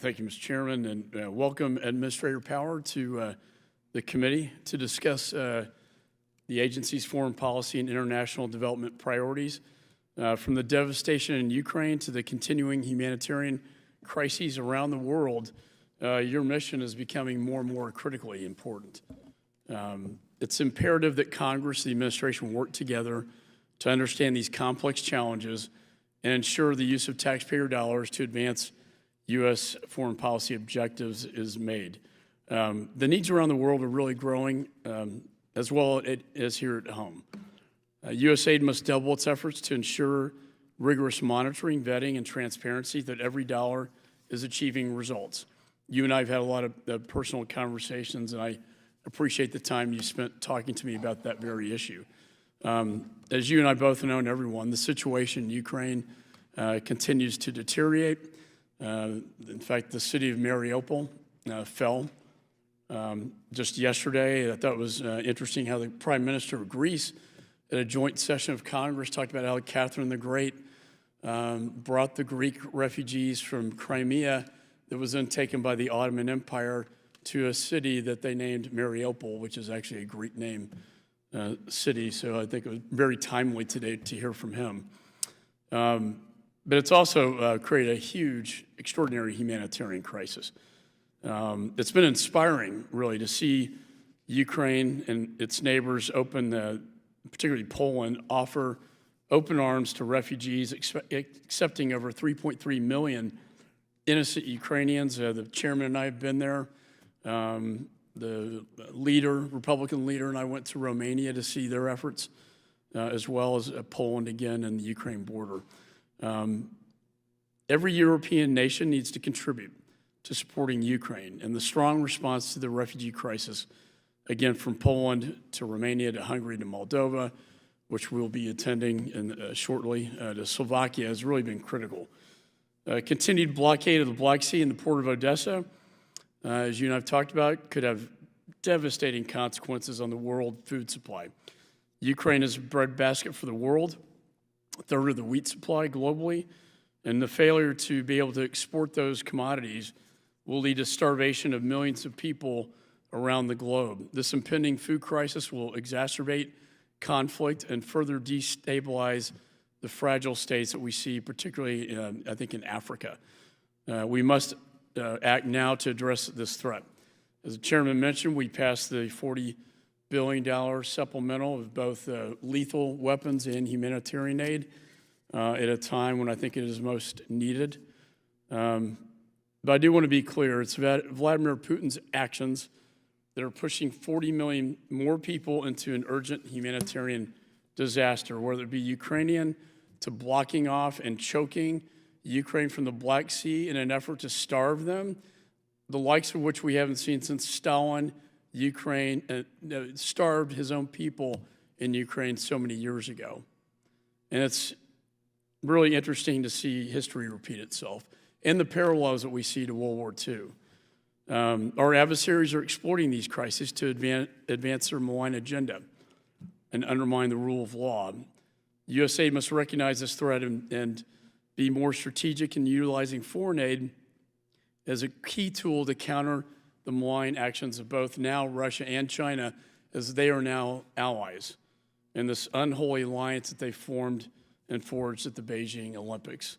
Thank you, Mr. Chairman, and welcome Administrator Power to the committee to discuss the agency's foreign policy and international development priorities. From the devastation in Ukraine to the continuing humanitarian crises around the world, your mission is becoming more and more critically important. It's imperative that Congress and the administration work together to understand these complex challenges and ensure the use of taxpayer dollars to advance U.S. foreign policy objectives is made. The needs around the world are really growing, as well as here at home. USAID must double its efforts to ensure rigorous monitoring, vetting, and transparency that every dollar is achieving results. You and I have had a lot of personal conversations, and I appreciate the time you spent talking to me about that very issue. As you and I both know, and everyone, the situation in Ukraine continues to deteriorate. In fact, the city of Mariupol fell just yesterday. I thought it was interesting how the Prime Minister of Greece, at a joint session of Congress, talked about how Catherine the Great brought the Greek refugees from Crimea that was then taken by the Ottoman Empire to a city that they named Mariupol, which is actually a Greek name city. So I think it was very timely today to hear from him. But it's also created a huge, extraordinary humanitarian crisis. It's been inspiring, really, to see Ukraine and its neighbors particularly Poland, offer open arms to refugees, accepting over 3.3 million innocent Ukrainians. The chairman and I have been there. The Republican leader, and I went to Romania to see their efforts, as well as Poland again and the Ukraine border. Every European nation needs to contribute to supporting Ukraine, and the strong response to the refugee crisis, again, from Poland to Romania to Hungary to Moldova, which we'll be attending shortly, to Slovakia, has really been critical. Continued blockade of the Black Sea and the port of Odessa, as you and I have talked about, could have devastating consequences on the world food supply. Ukraine is a breadbasket for the world, a third of the wheat supply globally, and the failure to be able to export those commodities will lead to starvation of millions of people around the globe. This impending food crisis will exacerbate conflict and further destabilize the fragile states that we see, particularly, I think, in Africa. We must act now to address this threat. As the chairman mentioned, we passed the $40 billion supplemental of both lethal weapons and humanitarian aid at a time when I think it is most needed. But I do want to be clear, it's Vladimir Putin's actions that are pushing 40 million more people into an urgent humanitarian disaster, whether it be Ukrainian to blocking off and choking Ukraine from the Black Sea in an effort to starve them, the likes of which we haven't seen since Stalin. Ukraine starved his own people in Ukraine so many years ago. And it's really interesting to see history repeat itself and the parallels that we see to World War II. Our adversaries are exploiting these crises to advance their malign agenda and undermine the rule of law. USAID must recognize this threat and be more strategic in utilizing foreign aid as a key tool to counter the malign actions of both now Russia and China, as they are now allies in this unholy alliance that they formed and forged at the Beijing Olympics.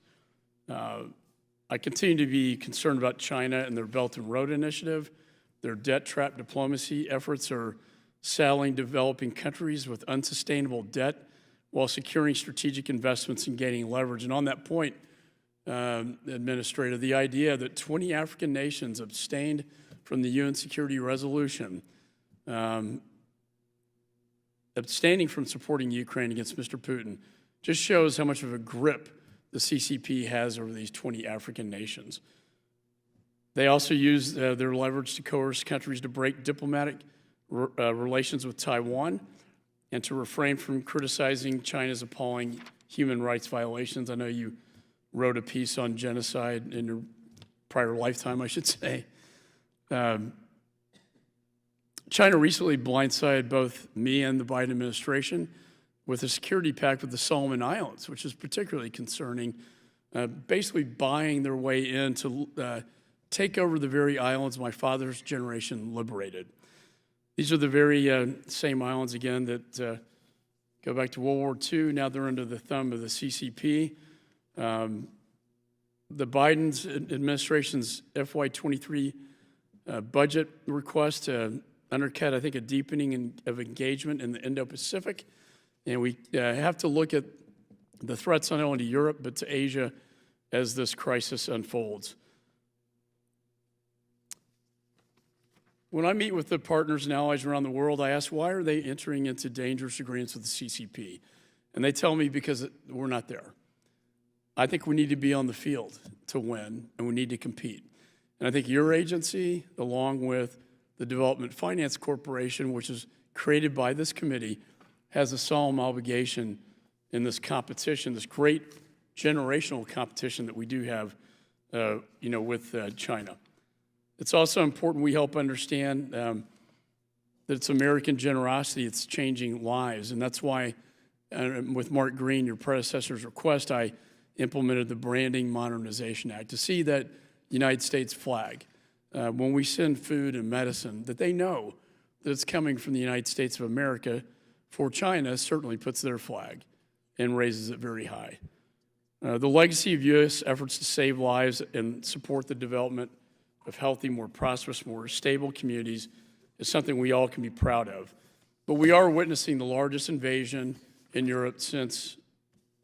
I continue to be concerned about China and their Belt and Road Initiative. Their debt trap diplomacy efforts are saddling developing countries with unsustainable debt while securing strategic investments and gaining leverage. And on that point, Administrator, the idea that 20 African nations abstained from the UN Security Resolution, abstaining from supporting Ukraine against Mr. Putin, just shows how much of a grip the CCP has over these 20 African nations. They also use their leverage to coerce countries to break diplomatic relations with Taiwan and to refrain from criticizing China's appalling human rights violations. I know you wrote a piece on genocide in your prior lifetime, I should say. China recently blindsided both me and the Biden administration with a security pact with the Solomon Islands, which is particularly concerning, basically buying their way into take over the very islands my father's generation liberated. These are the very same islands, again, that go back to World War II. Now they're under the thumb of the CCP. The Biden's administration's FY23 budget request undercut, I think, a deepening of engagement in the Indo-Pacific. And we have to look at the threats not only to Europe, but to Asia as this crisis unfolds. When I meet with the partners and allies around the world, I ask, why are they entering into dangerous agreements with the CCP? And they tell me because we're not there. I think we need to be on the field to win, and we need to compete. And I think your agency, along with the Development Finance Corporation, which is created by this committee, has a solemn obligation in this competition, this great generational competition that we do have, with China. It's also important we help understand that it's American generosity that's changing lives, and that's why, with Mark Green, your predecessor's request, I implemented the Branding Modernization Act to see that United States flag, when we send food and medicine, that they know that it's coming from the United States of America. For China, certainly puts their flag and raises it very high. The legacy of U.S. efforts to save lives and support the development of healthy, more prosperous, more stable communities is something we all can be proud of. But we are witnessing the largest invasion in Europe since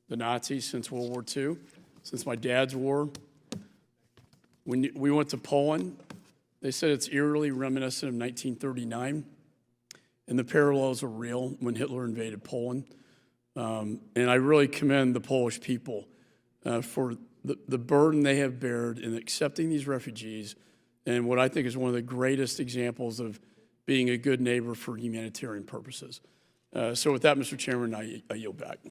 the Nazis, since World War II, since my dad's war. When we went to Poland, they said it's eerily reminiscent of 1939, and the parallels are real when Hitler invaded Poland. And I really commend the Polish people for the burden they have bared in accepting these refugees, and what I think is one of the greatest examples of being a good neighbor for humanitarian purposes. So with that, Mr. Chairman, I yield back.